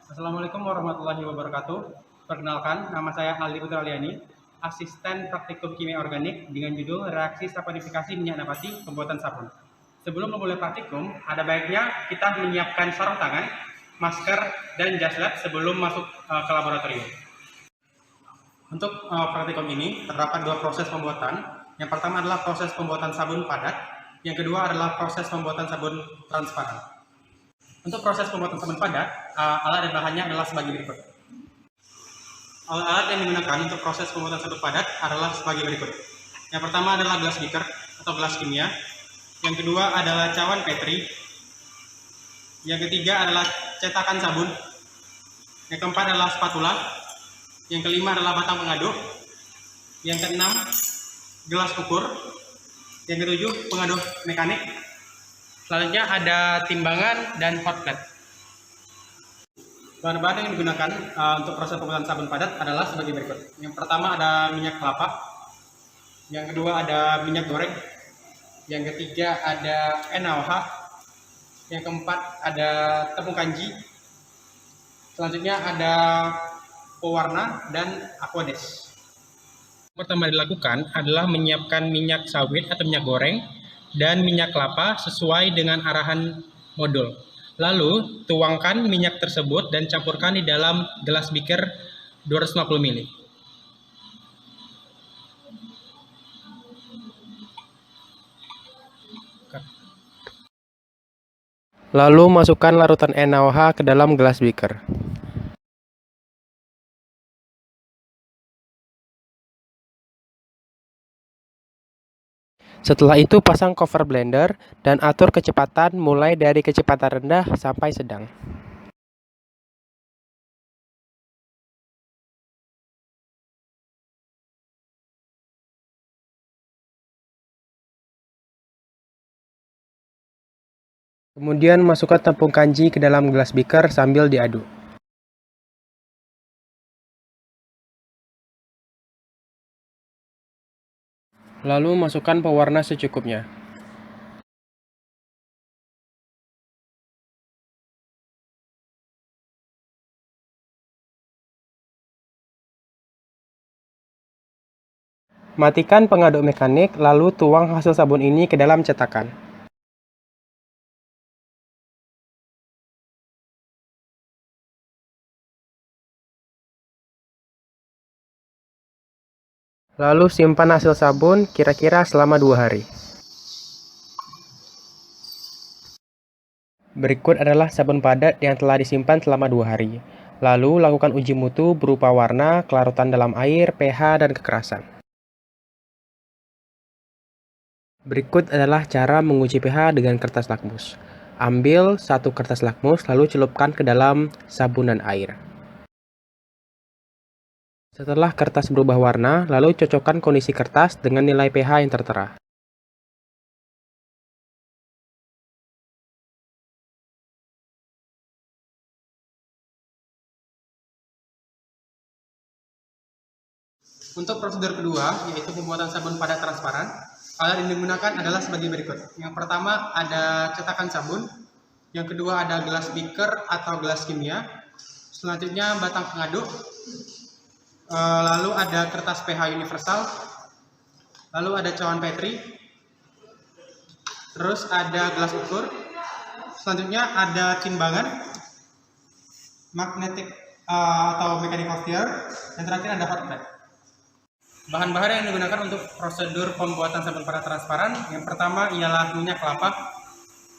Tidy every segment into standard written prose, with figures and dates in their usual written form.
Assalamualaikum warahmatullahi wabarakatuh. Perkenalkan, nama saya Aldi Putra Liani, asisten praktikum kimia organik dengan judul reaksi saponifikasi minyak nabati pembuatan sabun. Sebelum memulai praktikum, ada baiknya kita menyiapkan sarung tangan, masker, dan jas lab sebelum masuk ke laboratorium. Untuk praktikum ini terdapat dua proses pembuatan. Yang pertama adalah proses pembuatan sabun padat, yang kedua adalah proses pembuatan sabun transparan. Untuk proses pembuatan sabun padat, alat dan bahannya adalah sebagai berikut. Alat-alat yang digunakan untuk proses pembuatan sabun padat adalah sebagai berikut. Yang pertama adalah gelas beaker atau gelas kimia. Yang kedua adalah cawan Petri. Yang ketiga adalah cetakan sabun. Yang keempat adalah spatula. Yang kelima adalah batang pengaduk. Yang keenam, gelas ukur. Yang ketujuh, pengaduk mekanik. Selanjutnya ada timbangan dan hot plate. Bahan-bahan yang digunakan untuk proses pembuatan sabun padat adalah sebagai berikut. Yang pertama ada minyak kelapa, yang kedua ada minyak goreng, yang ketiga ada NaOH, yang keempat ada tepung kanji, selanjutnya ada pewarna dan aqueous. Yang pertama dilakukan adalah menyiapkan minyak sawit atau minyak goreng dan minyak kelapa sesuai dengan arahan modul. Lalu, tuangkan minyak tersebut dan campurkan di dalam gelas beaker 250 ml. Lalu masukkan larutan NaOH ke dalam gelas beaker. Setelah itu pasang cover blender dan atur kecepatan mulai dari kecepatan rendah sampai sedang. Kemudian masukkan tepung kanji ke dalam gelas beaker sambil diaduk. Lalu masukkan pewarna secukupnya. Matikan pengaduk mekanik, lalu tuang hasil sabun ini ke dalam cetakan. Lalu simpan hasil sabun kira-kira selama 2 hari. Berikut adalah sabun padat yang telah disimpan selama 2 hari. Lalu lakukan uji mutu berupa warna, kelarutan dalam air, pH, dan kekerasan. Berikut adalah cara menguji pH dengan kertas lakmus. Ambil satu kertas lakmus lalu celupkan ke dalam sabun dan air. Setelah kertas berubah warna, lalu cocokkan kondisi kertas dengan nilai pH yang tertera. Untuk prosedur kedua, yaitu pembuatan sabun padat transparan, alat yang digunakan adalah sebagai berikut. Yang pertama ada cetakan sabun, yang kedua ada gelas beaker atau gelas kimia, selanjutnya batang pengaduk, lalu ada kertas pH universal, lalu ada cawan Petri, terus ada gelas ukur, selanjutnya ada timbangan, magnetic atau mechanical stir, dan terakhir ada hot plate. Bahan-bahan yang digunakan untuk prosedur pembuatan sabun padat transparan, yang pertama ialah minyak kelapa,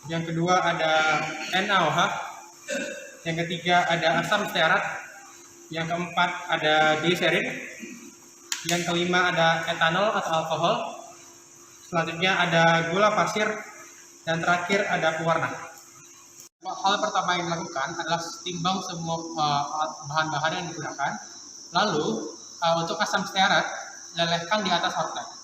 yang kedua ada NaOH, yang ketiga ada asam stearat, yang keempat ada gliserin, yang kelima ada etanol atau alkohol, selanjutnya ada gula pasir, dan terakhir ada pewarna. Hal pertama yang dilakukan adalah timbang semua bahan-bahan yang digunakan, lalu untuk asam stearat lelehkan di atas hotplate.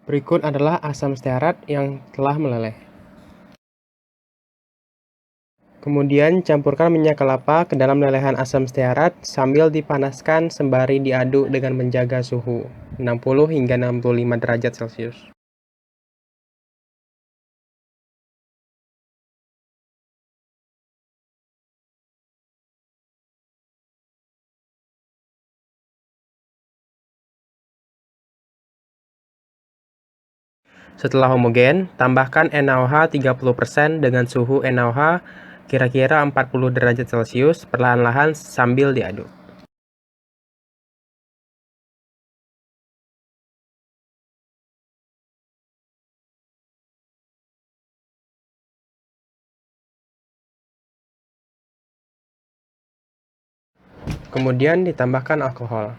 Berikut adalah asam stearat yang telah meleleh. Kemudian campurkan minyak kelapa ke dalam lelehan asam stearat sambil dipanaskan sembari diaduk dengan menjaga suhu 60 hingga 65 derajat Celcius. Setelah homogen, tambahkan NaOH 30% dengan suhu NaOH kira-kira 40 derajat Celcius perlahan-lahan sambil diaduk. Kemudian ditambahkan alkohol.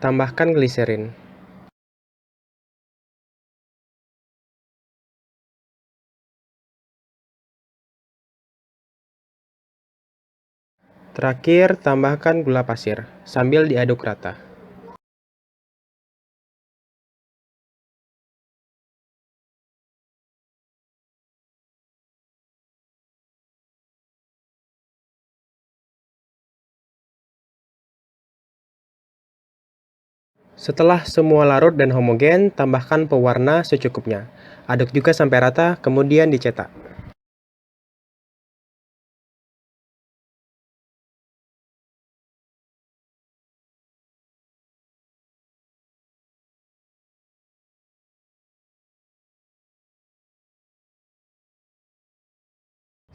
Tambahkan gliserin. Terakhir, tambahkan gula pasir sambil diaduk rata. Setelah semua larut dan homogen, tambahkan pewarna secukupnya. Aduk juga sampai rata, kemudian dicetak.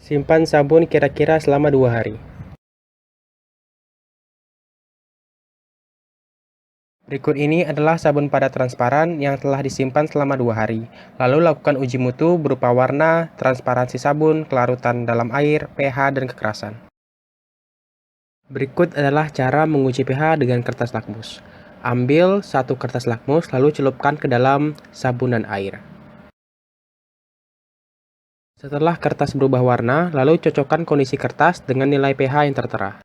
Simpan sabun kira-kira selama 2 hari. Berikut ini adalah sabun padat transparan yang telah disimpan selama 2 hari. Lalu lakukan uji mutu berupa warna, transparansi sabun, kelarutan dalam air, pH, dan kekerasan. Berikut adalah cara menguji pH dengan kertas lakmus. Ambil satu kertas lakmus lalu celupkan ke dalam sabun dan air. Setelah kertas berubah warna, lalu cocokkan kondisi kertas dengan nilai pH yang tertera.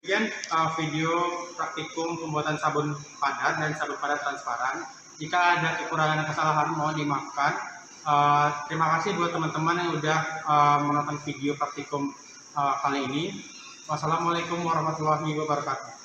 Kemudian video praktikum pembuatan sabun padat dan sabun padat transparan. Jika ada kekurangan dan kesalahan mohon dimaafkan. Terima kasih buat teman-teman yang udah menonton video praktikum kali ini. Wassalamualaikum warahmatullahi wabarakatuh.